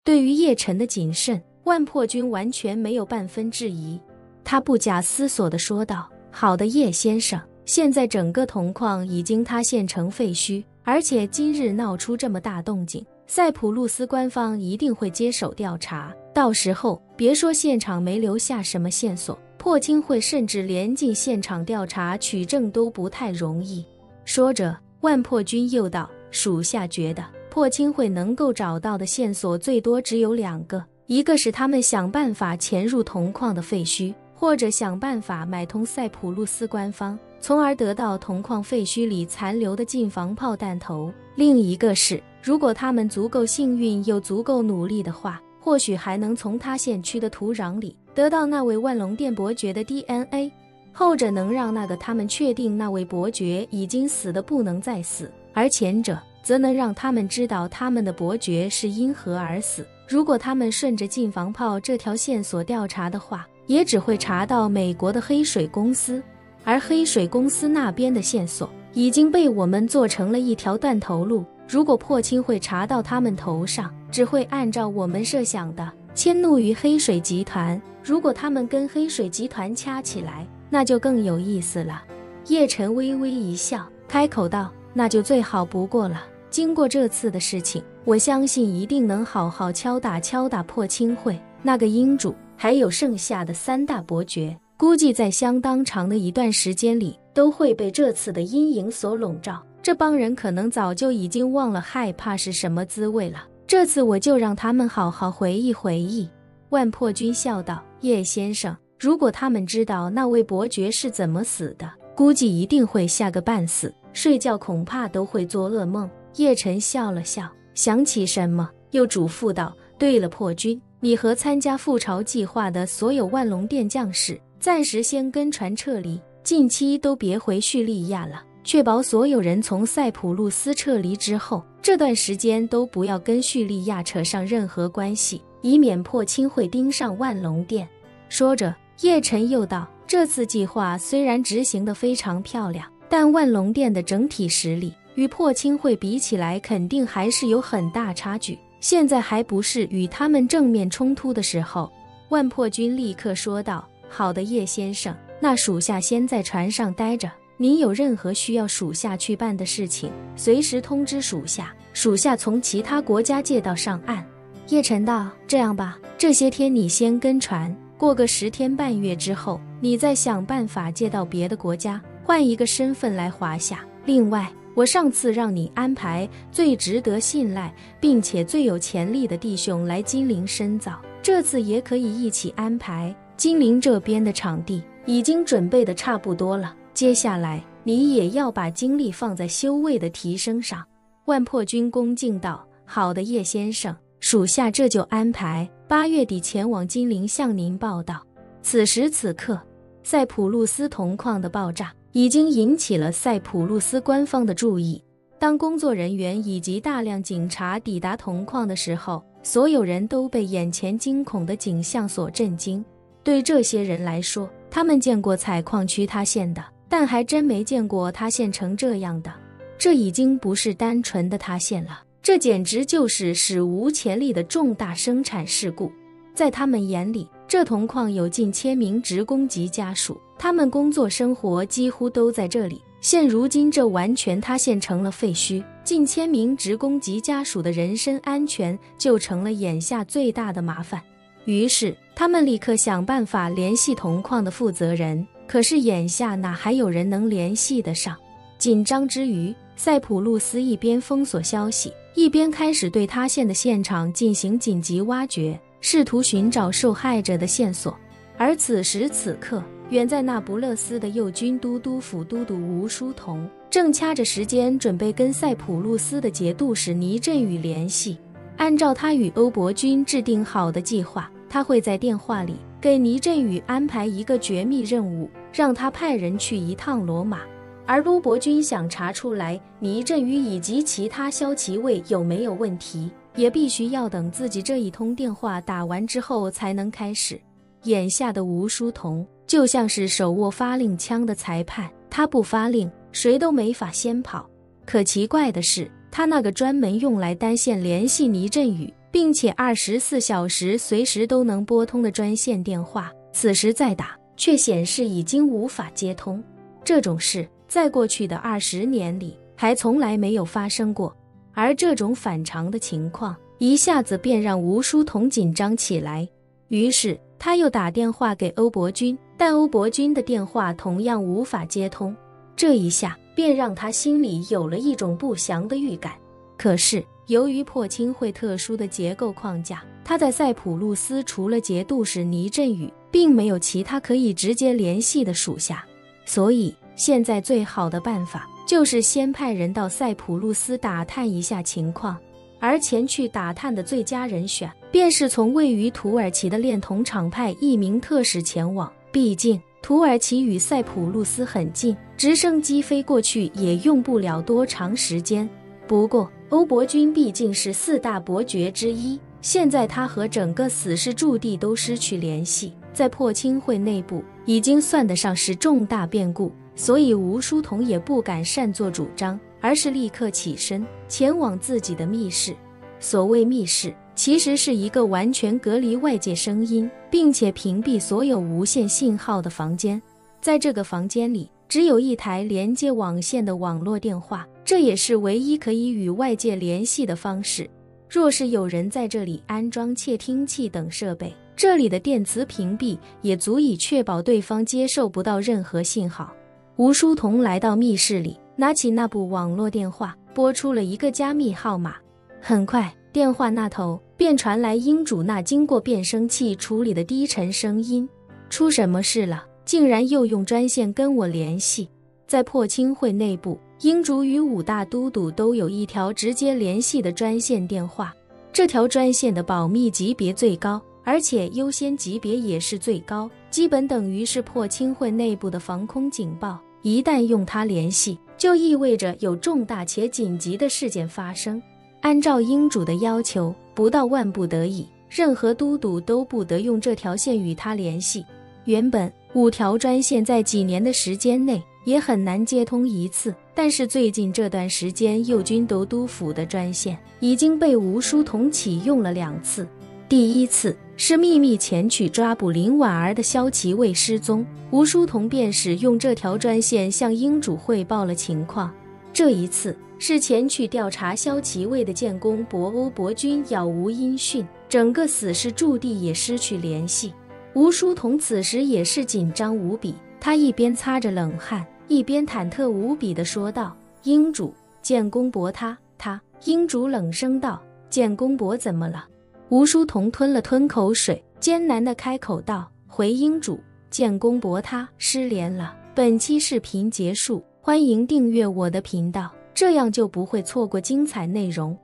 对于叶晨的谨慎，万破军完全没有半分质疑。他不假思索地说道：好的，叶先生，现在整个铜矿已经塌陷成废墟，而且今日闹出这么大动静，塞浦路斯官方一定会接手调查，到时候别说现场没留下什么线索，破清会甚至连进现场调查取证都不太容易。说着，万破军又道：属下觉得破清会能够找到的线索最多只有2个，一个是他们想办法潜入铜矿的废墟，或者想办法买通塞浦路斯官方，从而得到铜矿废墟里残留的近防炮弹头。另一个是，如果他们足够幸运又足够努力的话，或许还能从塌陷区的土壤里得到那位万龙殿伯爵的 DNA， 后者能让那个他们确定那位伯爵已经死得不能再死，而前者则能让他们知道他们的伯爵是因何而死。如果他们顺着近防炮这条线索调查的话，也只会查到美国的黑水公司，而黑水公司那边的线索已经被我们做成了一条断头路。如果破清会查到他们头上，只会按照我们设想的迁怒于黑水集团。如果他们跟黑水集团掐起来，那就更有意思了。叶晨微微一笑，开口道：那就最好不过了。经过这次的事情，我相信一定能好好敲打破清会那个英主，还有剩下的3大伯爵，估计在相当长的一段时间里都会被这次的阴影所笼罩。这帮人可能早就已经忘了害怕是什么滋味了，这次我就让他们好好回忆回忆。万破军笑道：叶先生，如果他们知道那位伯爵是怎么死的，估计一定会吓个半死，睡觉恐怕都会做噩梦。叶晨笑了笑，想起什么，又嘱咐道：对了，破军，你和参加覆巢计划的所有万龙殿将士暂时先跟船撤离，近期都别回叙利亚了，确保所有人从塞浦路斯撤离之后，这段时间都不要跟叙利亚扯上任何关系，以免破清会盯上万龙殿。说着，叶晨又道：这次计划虽然执行得非常漂亮，但万龙殿的整体实力与破清会比起来肯定还是有很大差距，现在还不是与他们正面冲突的时候。万破军立刻说道：好的，叶先生，那属下先在船上待着，您有任何需要属下去办的事情，随时通知属下，属下从其他国家借道上岸。叶晨道：这样吧，这些天你先跟船，过个10天半月之后，你再想办法借到别的国家，换一个身份来华夏。另外，我上次让你安排最值得信赖并且最有潜力的弟兄来金陵深造，这次也可以一起安排。金陵这边的场地已经准备得差不多了，接下来你也要把精力放在修为的提升上。万破军恭敬道：好的，叶先生，属下这就安排8月底前往金陵向您报道。此时此刻，塞浦路斯铜矿的爆炸已经引起了塞浦路斯官方的注意。当工作人员以及大量警察抵达铜矿的时候，所有人都被眼前惊恐的景象所震惊。对这些人来说，他们见过采矿区塌陷的，但还真没见过塌陷成这样的。这已经不是单纯的塌陷了，这简直就是史无前例的重大生产事故。在他们眼里，这铜矿有近1000名职工及家属，他们工作生活几乎都在这里。现如今这完全塌陷成了废墟，近1000名职工及家属的人身安全就成了眼下最大的麻烦。于是他们立刻想办法联系铜矿的负责人，可是眼下哪还有人能联系得上？紧张之余，塞浦路斯一边封锁消息，一边开始对塌陷的现场进行紧急挖掘，试图寻找受害者的线索。而此时此刻，远在那不勒斯的右军都督府都督吴书同正掐着时间准备跟塞浦路斯的节度使倪振宇联系。按照他与欧伯军制定好的计划，他会在电话里给倪振宇安排一个绝密任务，让他派人去一趟罗马。而欧伯军想查出来倪振宇以及其他骁骑卫有没有问题，也必须要等自己这一通电话打完之后才能开始。眼下的吴书同就像是手握发令枪的裁判，他不发令，谁都没法先跑。可奇怪的是，他那个专门用来单线联系倪振宇并且24小时随时都能拨通的专线电话，此时再打却显示已经无法接通。这种事在过去的20年里还从来没有发生过，而这种反常的情况一下子便让吴书同紧张起来。于是他又打电话给欧伯君，但欧伯君的电话同样无法接通。这一下便让他心里有了一种不祥的预感。可是由于破氢会特殊的结构框架，他在塞浦路斯除了节度使倪振宇，并没有其他可以直接联系的属下，所以现在最好的办法就是先派人到塞浦路斯打探一下情况。而前去打探的最佳人选便是从位于土耳其的炼铜厂派一名特使前往，毕竟土耳其与塞浦路斯很近，直升机飞过去也用不了多长时间。不过欧伯君毕竟是4大伯爵之一，现在他和整个死士驻地都失去联系，在破氢会内部已经算得上是重大变故，所以吴书同也不敢擅作主张，而是立刻起身前往自己的密室。所谓密室，其实是一个完全隔离外界声音，并且屏蔽所有无线信号的房间。在这个房间里，只有一台连接网线的网络电话，这也是唯一可以与外界联系的方式。若是有人在这里安装窃听器等设备，这里的电磁屏蔽也足以确保对方接受不到任何信号。吴书同来到密室里，拿起那部网络电话，拨出了一个加密号码。很快，电话那头便传来英主那经过变声器处理的低沉声音：出什么事了？竟然又用专线跟我联系。在破氢会内部，英主与5大都督都有一条直接联系的专线电话，这条专线的保密级别最高，而且优先级别也是最高，基本等于是破氢会内部的防空警报。一旦用它联系，就意味着有重大且紧急的事件发生。按照英主的要求，不到万不得已，任何都督都不得用这条线与他联系。原本5条专线在几年的时间内也很难接通一次，但是最近这段时间右军都督府的专线已经被吴书同启用了2次。第一次是秘密前去抓捕林婉儿的骁骑卫失踪，吴书同便使用这条专线向英主汇报了情况。这一次是前去调查骁骑卫的建功伯欧伯君杳无音讯，整个死士驻地也失去联系。吴书同此时也是紧张无比，他一边擦着冷汗，一边忐忑无比地说道：英主，建功伯他。英主冷声道：建功伯怎么了？吴书同吞了吞口水，艰难地开口道：回英主，建功伯他失联了。本期视频结束，欢迎订阅我的频道，这样就不会错过精彩内容。